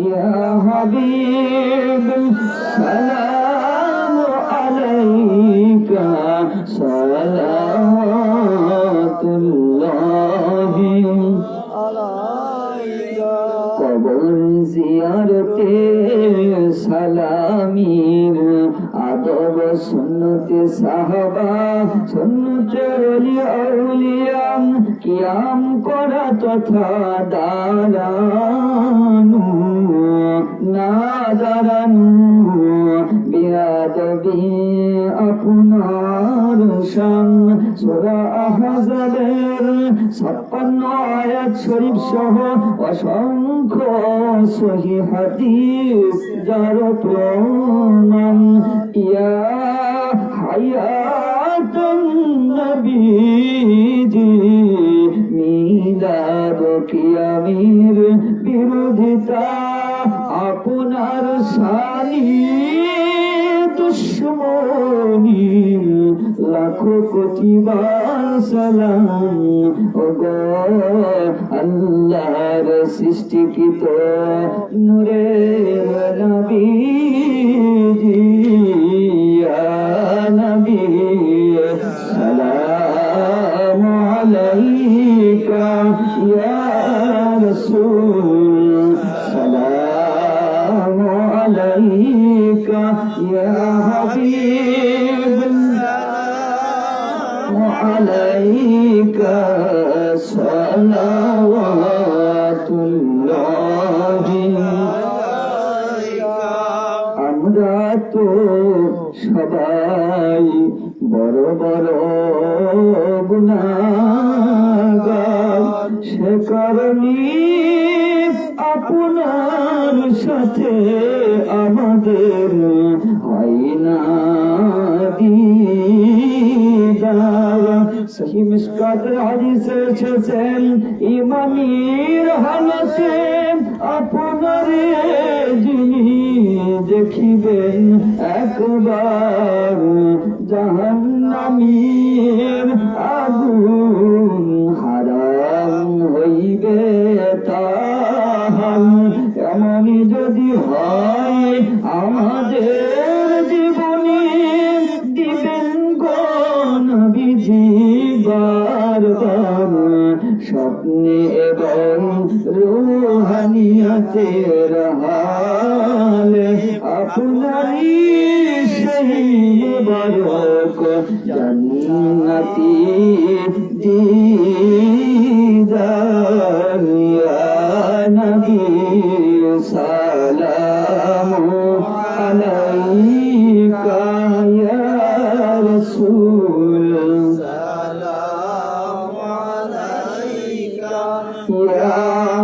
ইয়া হাবিব সালাম আলাইকা, সালাওয়াতুল্লাহি আলাইকা। কবর জিয়ারতে সালামির আদব সুন্নতে সাহাবা, সুন্নতে ওলি আউলিয়া, কিয়াম করা তথা দাঁড়ানো না দাঁড়ানো, বিয়াদবি আপনার শান। সূরা আহজাবের 56 আয়াত শরীফ সহ অসংখ্য সহিহ হাদিস যার প্রমাণ। ইয়া হায়াতুন নবীজি মিলাদ কিয়ামের বিরোধিতা, আপনার শানি দুশ্মনী লাখো কোটি বার সালাম। ওগো আল্লাহর সৃষ্টিকৃত নূরের নবীজি, ইয়া নবী সালাম আলাইকা, ইয়া রাসূল সালাম আলাইকা, ইয়া হাবিব আলাইকা, সালাওয়াতুল্লাহি। আমরা তো সবাই বড় বড় গুনাহগার, সে কারণে আপনার সাথে আমাদের হয় না দিদার। সহি মিশকাতের হাদিসে এসেছেন, ইমানের হালতে আপনারে যিনি দেখিবেন একবার, জাহান্নামীর আগুন হারাম হইবে তাহার। এমনই যদি হয় আমাদের জীবনে, দিবেন গো নবীজি বারবার, স্বপ্নে এবং রুহানিয়াতের হালে আপনারই সেই মুবারক জান্নাতি দিদার। ইয়া নবী সালাম আলাইকা, ইয়া রাসূল সালাম আলাইকা, ইয়া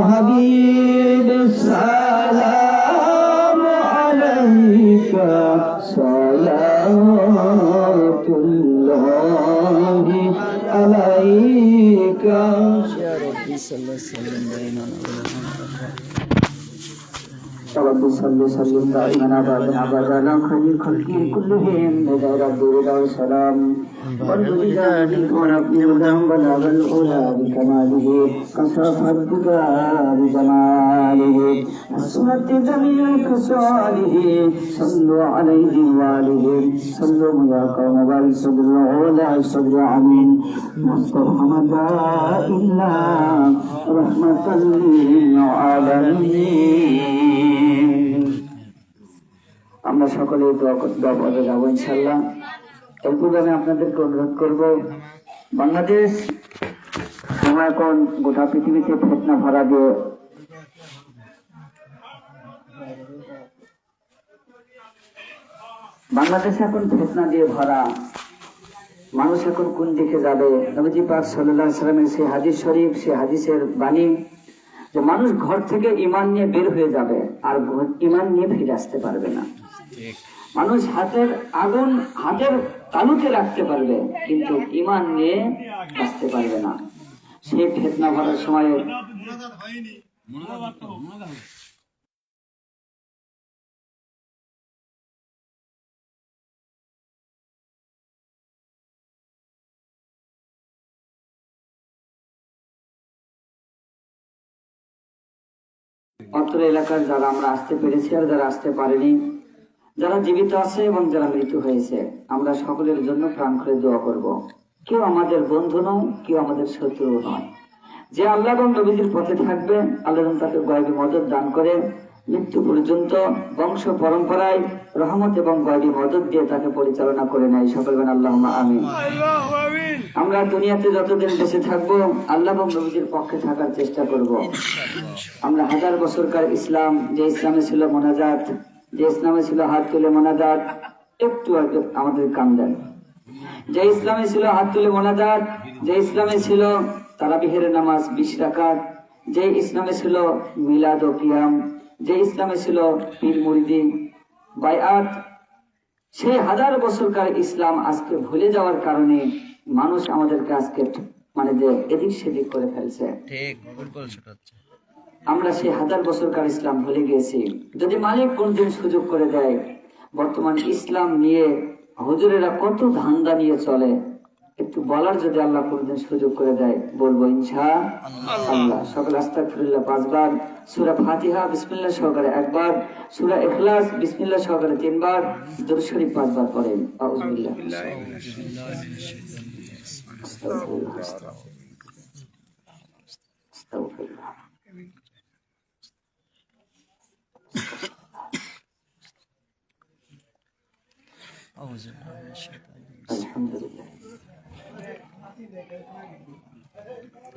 হাবিব সালাম আলাইকা, সালাম وسلم دائما رب صل وسلم دائما ابدا على خير خلقه كلهم بدر الدور والسلام والبلدان ونبي الهدى بلغ الأولى بكماله كشف الدجى بجماله حسنت جميع خصاله صلوا عليه وآله صلوا يا قوم بالصبر العلا صبر عمين مسترحمة إلا رحمة للعالمين আমরা সকলে দোয়া করে যাবো ইনশাল্লাহ। এর পূর্বে আমি আপনাদেরকে অনুরোধ করব, বাংলাদেশ এখন গোটা পৃথিবীতে ফেতনা ভরা দিয়ে বাংলাদেশ এখন ফেতনা দিয়ে ভরা। মানুষ এখন কোন দিকে যাবে? নবীজি পাক সাল্লাল্লাহু আলাইহি সাল্লামের সেই হাদিস শরীফ, সেই হাদিসের বাণী যে মানুষ ঘর থেকে ঈমান নিয়ে বের হয়ে যাবে আর ঈমান নিয়ে ফিরে আসতে পারবে না। মানুষ হাতের আগুন হাতের তালুতে রাখতে পারবে কিন্তু ঈমান নিয়ে আসতে পারবে না। সেই ফিতনা ভরার সময় অত্র এলাকার যারা আমরা আসতে পেরেছি আর যারা আসতে পারেনি, যারা জীবিত আছে এবং যারা মৃত্যু হয়েছে, আমরা সকলের জন্য প্রাণ খুলে দোয়া করব। কেউ আমাদের বন্ধু নয়, কেউ আমাদের শত্রু নয়। যে আল্লাহ এবং নবীজির পথে থাকবে, আল্লাহ তাকে গয়বী মদত দান করে মৃত্যু পর্যন্ত বংশ পরম্পরায় রহমত এবং গয়বী মদত দিয়ে তাকে পরিচালনা করে নেয়। সকল বলেন আল্লাহুম্মা আমিন। আমরা দুনিয়াতে যতদিন বেঁচে থাকবো আল্লাহ এবং নবীজির পক্ষে থাকার চেষ্টা করব। আমরা হাজার বছরকার ইসলাম, যে ইসলামে ছিল মোনাজাত, যে ইসলামে ছিল হাত তুলে মোনাজাত, একটু আগে আমাদের কান দেন। যে ইসলামে ছিল হাত তুলে মোনাজাত, যে ইসলামে ছিল তারাবিহের নামাজ 20 রাকাত, যে ইসলামে ছিল মিলাদ ও কিয়াম, যে ইসলামে ছিল পীর মুরিদি বায়াত, সেই হাজার বছরকার ইসলাম আজকে ভুলে যাওয়ার কারণে মানুষ আমাদেরকে আজকে মানে যে এদিক সেদিক করে ফেলছে। ঠিক ফুটবল ছোটাচ্ছে। আমরা সেই হাজার বছরকার ইসলাম ভুলে গিয়েছি। যদি মালিক কোনদিন সুযোগ করে দেয়, বর্তমান ইসলাম নিয়ে হুজুরেরা কত ধান্দা নিয়ে চলে, একটু বলার যদি আল্লাহ কোনদিন সুযোগ করে দেয়, বলবো ইনশাআল্লাহ। সকল আস্তাগফিরুল্লাহ 5 বার, সূরা ফাতিহা বিসমিল্লাহ সহকারে 1 বার, সূরা ইখলাস বিসমিল্লাহ সহকারে 3 বার, দরুদ শরীফ 5 বার পড়েন। আউযুবিল্লাহ। আস্তাগফিরুল্লাহ। আস্তাগফিরুল্লাহ। আলহামদুলিল্লাহ।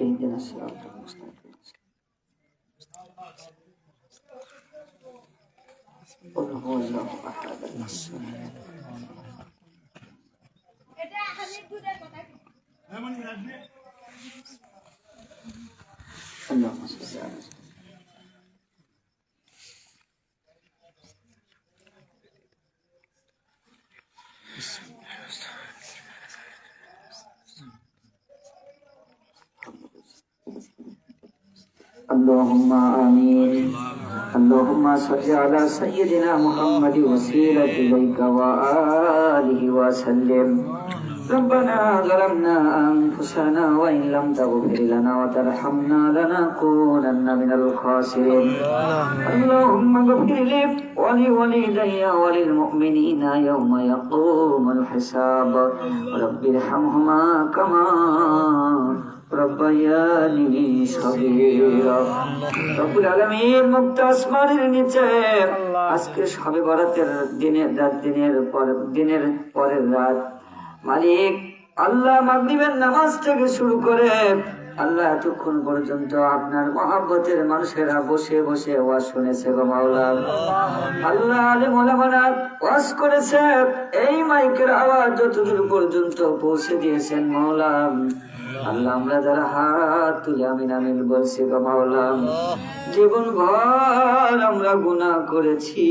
اهدنا الصراط المستقيم قل هو الله احد اللهم صل على اللهم آمين. اللهم صل على سيدنا محمد وسيلة إليك وآله وسلم. ربنا ظلمنا أنفسنا وإن لم تغفر لنا وترحمنا لنكونن من الخاسرين. اللهم اغفر لي ولوالدي وللمؤمنين يوم يقوم الحساب. رب ارحمهما كما রব্বায়ানি সগীরা। রব্বুল আলামিন মুক্ত আসমানের নিচে আজকে শবে বরাতের দিনের পরের রাত, মালিক আল্লাহ মাগরিবের নামাজ থেকে শুরু করে আল্লাহ এতক্ষণ পর্যন্ত আপনার মহব্বতের মানুষেরা বসে বসে ওয়াজ শুনেছে গো মাওলা। আল্লাহ আলেম ওলামারা ওয়াজ করেছে, এই মাইকের আওয়াজ যতদূর পর্যন্ত পৌঁছে দিয়েছেন মাওলা। আল্লাহ আমরা যারা হাত তুলে আমিন আমিন বলছি গো মাওলা, জীবন ভর আমরা গুনাহ করেছি।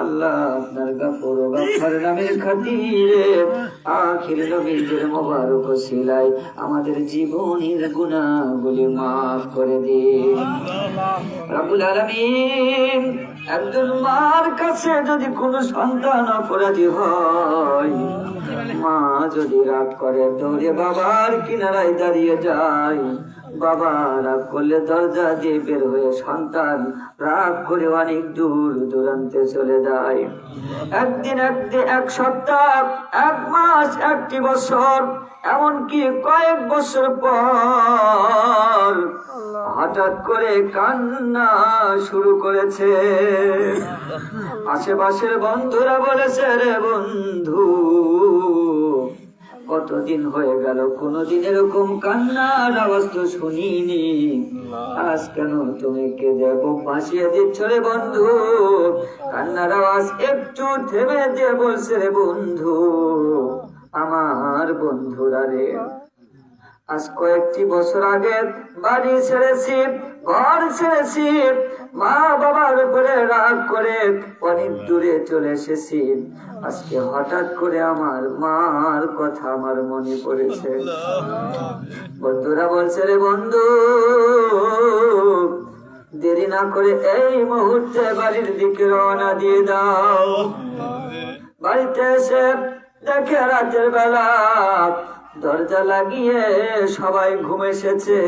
আল্লাহ আপনার গাফর ও গাফফার নামের খাতিরে আখির নবীর মোবারক ওসিলায় আমাদের জীবনের গুনাহগুলি মাফ করে দিন রব্বুল আলামিন। একজন মার কাছে যদি কোনো সন্তান অপরাধী হয়, মা যদি রাগ করে দৌড়ে বাবার কিনারায় দাঁড়িয়ে যায়, বাবা রাগ করলে দরজা দিয়ে বের হয়ে সন্তান রাগ করে অনেক দূর দূরান্তে চলে যায়। একদিন এক সপ্তাহ, এক মাস, একটি বছর, এমনকি কয়েক বছর পর হঠাৎ করে কান্না শুরু করেছে। আশেপাশের বন্ধুরা বলেছে, রে বন্ধু কতদিন হয়ে গেল কোনদিন এরকম কান্নার আওয়াজ তো শুনিনি, আজ কেন তুমি কেঁদে বুক ভাসিয়ে দিচ্ছ রে বন্ধু? কান্নার আওয়াজ একটু থেমে দিয়ে বলছে, রে বন্ধু, আমার বন্ধুরা রে, আজ কয়েকটি বছর আগে বাড়ি ছেড়েছি, ঘর ছেড়েছি, মা বাবার উপরে রাগ করে অনেক দূরে চলে এসেছি। আজকে হঠাৎ করে আমার মার কথা আমার মনে পড়েছে। বন্ধুরা বলছে, রে বন্ধু, দেরি না করে এই মুহূর্তে বাড়ির দিকে রওনা দিয়ে দাও। বাড়িতে এসে দেখে রাতের বেলা দরজা লাগিয়ে সবাই ঘুম এসেছে,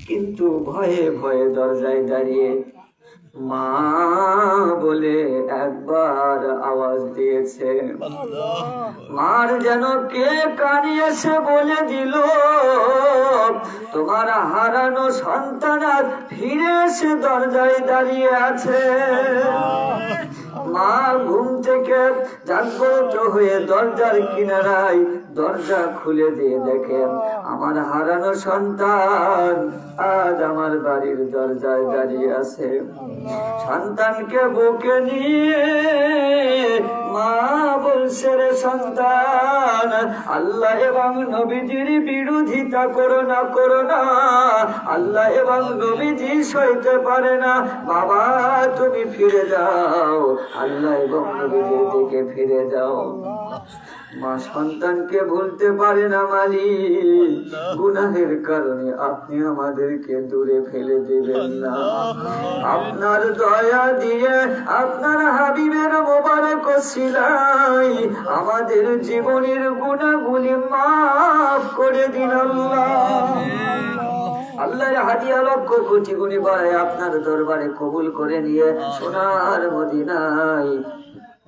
কিন্তু ভয়ে ভয়ে দরজায় দাঁড়িয়ে মা বলে একবার আওয়াজ দিয়েছে। মার যেন কে কানে এসে বলে দিল, তোমার হারানো সন্তান আজ ফিরে এসে দরজায় দাঁড়িয়ে আছে। মা ঘুম থেকে জাগ্রত হয়ে দরজার কিনারায় দরজা খুলে দিয়ে দেখেন আমার হারানো সন্তান আজ আমার বাড়ির দরজায় দাঁড়িয়ে আছে। সন্তানকে বুকে নিয়ে মা বলছে, রে সন্তান, আল্লাহ এবং নবীজির বিরোধিতা করো না, করো না। আল্লাহ এবং নবীজি সইতে পারে না। বাবা তুমি ফিরে যাও, আল্লাহ এবং নবীজির দিকে ফিরে যাও। মা সন্তানকে ভুলতে পারে না মালিক, গুনাহের কারণে আপনি আমাদেরকে দূরে ফেলে দিবেন না। আপনার দয়া দিয়ে আপনার হাবিবের মোবারক ওসিলায় আমাদের জীবনের গুনাহগুলি মাফ করে দিন আল্লাহ। আল্লাহর হাদিয়া লক্ষ কোটি গুণে বাড়ায় আপনার দরবারে কবুল করে নিয়ে সোনার মদিনায়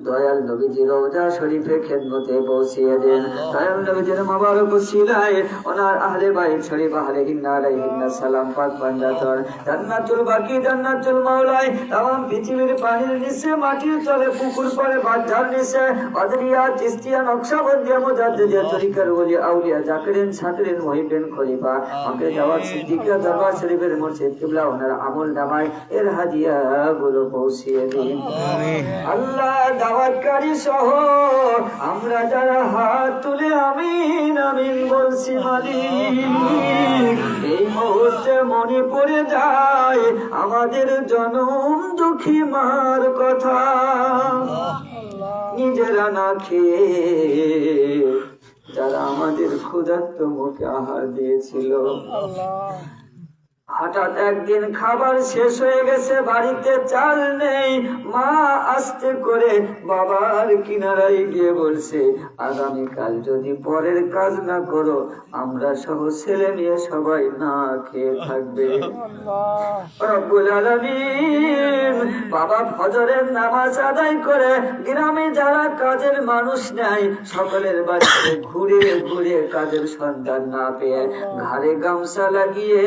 দয়াল নবীজি রওজা শরীফে খেদমতে পৌঁছিয়ে দেন। দয়াল নবীজির মোবারক ওসিলায় ওনার আহলে বাইত শরীফ আলাইহিন্না সালাম পাক বান্দাতর জান্নাতুল বাকি জান্নাতুল মাওলায় তাম পৃথিবীর পানির নিচে মাটির তলে পুকুর পরে বাঁধার নিচে কদরিয়া চিশতিয়া নকশবন্দিয়া মুজাদ্দিদিয়া তরিকার ওলি আউলিয়া জাকিরিন শাকিরিন মুহিবিন খলিফা আমাকে জাওয়াত সিদ্দিকিয়া দরবার শরীফের মুর্শিদ কিবলা ওনার আমল নামায় এর হাদিয়া গুলো পৌঁছিয়ে দিন আল্লাহ। দাওয়াতকারী সহ আমরা যারা হাত তুলে আমিন আমিন বলছি মালিক, এই মুহূর্তে মনে পড়ে যায় আমাদের জনম দুঃখী মার কথা। নিজেরা না খেয়ে যারা আমাদের ক্ষুধার্ত মুখে আহার দিয়েছিল, হঠাৎ একদিন খাবার শেষ হয়ে গেছে, বাড়িতে চাল নেই, মা আস্তে করে বাবার কিনারায় গিয়ে বলছে, আগামীকাল যদি পরের কাজ না করো আমরা সহ ছেলে মেয়ে সবাই না খেয়ে থাকবে। রব্বুল আলামিন বাবা ফজরের নামাজ আদায় করে গ্রামে যারা কাজের মানুষ নাই সকলের বাড়িতে ঘুরে ঘুরে কাজের সন্ধান না পেয়ে ঘাড়ে গামছা লাগিয়ে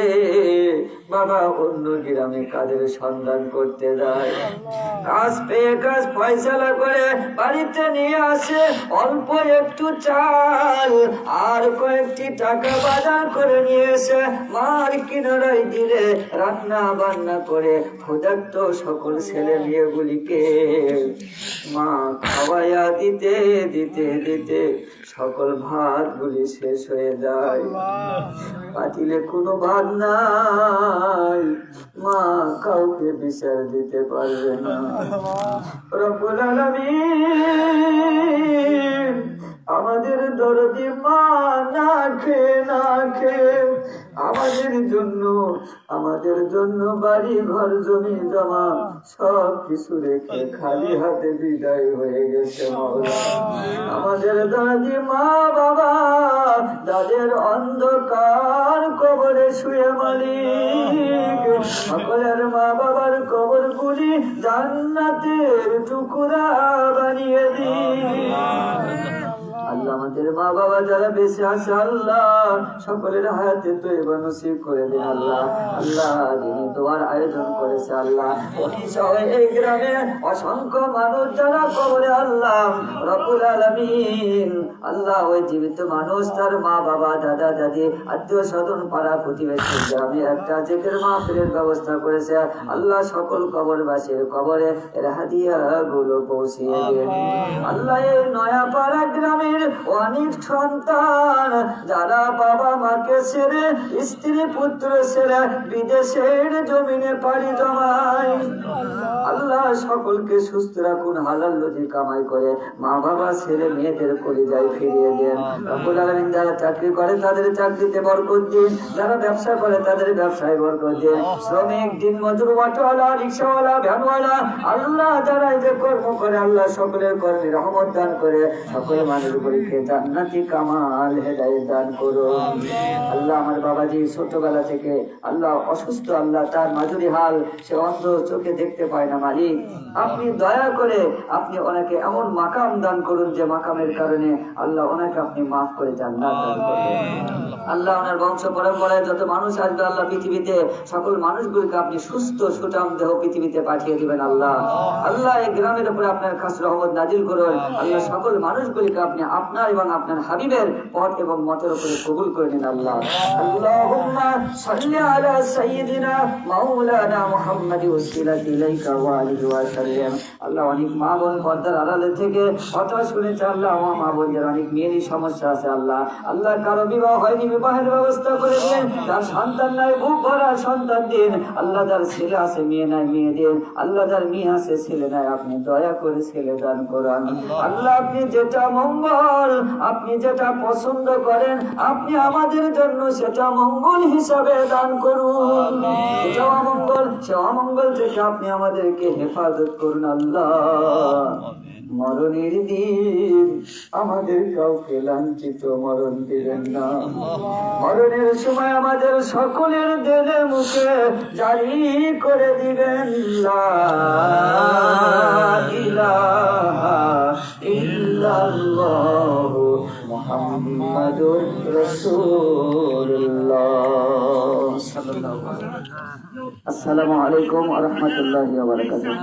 বাবা অন্য গ্রামে কাজের সন্ধান করতে যায়, কাজ পেয়ে কাজ ফয়সালা করে বাড়িতে নিয়ে আসে অল্প একটু চাল আর কয়েকটি টাকা বাজার করে নিয়ে এসে মার কিনারায় দিলে রান্না বান্না করে ক্ষুধার্ত সকল ছেলে মেয়েগুলিকে মা খাওয়াইয়া দিতে দিতে দিতে সকল ভাত গুলি শেষ হয়ে যায়, পাতিলে কোনো ভাত নাই, মা কাউকে বিচার দিতে পারবে না। রব্বুল আলামিন আমাদের দরদি মা না খেয়ে না খেয়ে আমাদের জন্য বাড়ি ঘর জমি জমা সব কিছু রেখে খালি হাতে বিদায় হয়ে গেছে মাওলা। আমাদের দাদি মা বাবা তাদের অন্ধকার কবরে শুয়ে মালিক সকলের মা বাবার কবর গুলি জান্নাতের টুকরা বানিয়ে দিন। আল্লাহ আমাদের মা বাবা যারা বেঁচে আছে আল্লাহ সকলের হায়াতে তয়্যিবা নসিব করে দিন আল্লাহ। আল্লাহ যিনি দোয়ার আয়োজন করেছে আল্লাহ উনি সহ এই গ্রামে অসংখ্য মানুষ যারা কবরে আল্লাহ রব্বুল আলামিন আল্লাহ ওই জীবিত মানুষ তার মা বাবা দাদা দাদি আত্মীয় স্বজন পাড়া প্রতিবেশী গ্রামে একটা জিকির মাহফিলের ব্যবস্থা করেছে আল্লাহ সকল কবরবাসীর কবরে এর হাদিয়া গুলো পৌঁছিয়ে দিন আল্লাহ। এই নয়া পাড়া গ্রামের অনেক সন্তান যারা বাবা মাকে ছেড়ে স্ত্রী পুত্র ছেড়ে বিদেশের জমিনে পাড়ি জমায় আল্লাহ সকলকে সুস্থ রাখুন, হালাল রুজি কামাই করে মা বাবা ছেলে মেয়েদের কলিজায় ফিরিয়ে দেন রব্বুল আলামিন। যারা চাকরি করে তাদের চাকরিতে বরকত দিন, যারা ব্যবসা করে তাদের ব্যবসায় বরকত দিন, শ্রমিক দিন মজুর অটোওয়ালা রিক্সাওয়ালা ভ্যানওয়ালা আল্লাহ যারা এই যে কর্ম করে আল্লাহ সকলের কর্মে রহমত দান করে সকল মানুষের পরীক্ষে জান্নাতি কামাল হেদায়েত দান করুন আল্লাহ। আমার বাবাজি ছোটবেলা থেকে আল্লাহ অসুস্থ, আল্লাহ তার মাজুরি হাল, সে অন্ধ, চোখে দেখতে পায় না মালিক আপনি দয়া করে আপনি ওনাকে এমন মাকাম দান করুন যে মাকামের কারণে আল্লাহ ওনাকে আপনি মাফ করে জান্নাত দান করুন আল্লাহ। ওনার বংশ পরম্পরায় যত মানুষ আসবে আল্লাহ পৃথিবীতে সকল মানুষগুলিকে আপনি সুস্থ সুঠাম দেহ পৃথিবীতে পাঠিয়ে দিবেন আল্লাহ। আল্লাহ এই গ্রামের উপরে আপনার খাস রহমত নাজিল করুন আল্লাহ। সকল মানুষগুলিকে আপনি আপনার এবং আপনার হাবিবের পথ এবং মতের উপরে কবুল করে নিন আল্লাহ। আল্লাহুম্মা সাল্লি আলা সাইয়্যিদিনা মাওলানা মুহাম্মাদি ওয়াসিলাতি ইলাইকা ওয়া আলিহি ওয়া সাল্লাম। আল্লাহ অনেক মা বোন পর্দার আড়ালে থেকে কথা শুনেছে আল্লাহ, আমার মা বোনদের অনেক মেয়েরই সমস্যা আছে আল্লাহ। আল্লাহ কারো বিবাহ হয়নি, বিবাহের ব্যবস্থা করে দিন, যার সন্তান নাই বুক ভরা সন্তান দিন আল্লাহ। যার ছেলে আছে মেয়ে নাই মেয়ে দিন আল্লাহ, যার মেয়ে আছে ছেলে নাই আপনি দয়া করে ছেলে দান করুন আল্লাহ। আপনি যেটা মঙ্গল, আপনি যেটা পছন্দ করেন আপনি আমাদের জন্য সেটা মঙ্গল হিসাবে দান করুন। যেটা অমঙ্গল সে অমঙ্গল থেকে আপনি আমাদেরকে হেফাজত করুন আল্লাহ। মরণের দিন আমাদের কাউকে লাঞ্ছিত মরণ দিবেন না। মরণের সময় আমাদের সকলের দেলে মুখে জারি করে দিবেন লা ইলাহা ইল্লাল্লাহু মুহাম্মাদুর রাসূলুল্লাহ সাল্লাল্লাহু আলাইহি ওয়া সাল্লাম। আসসালামু আলাইকুম ওয়া রাহমাতুল্লাহি ওয়া বারাকাতুহু।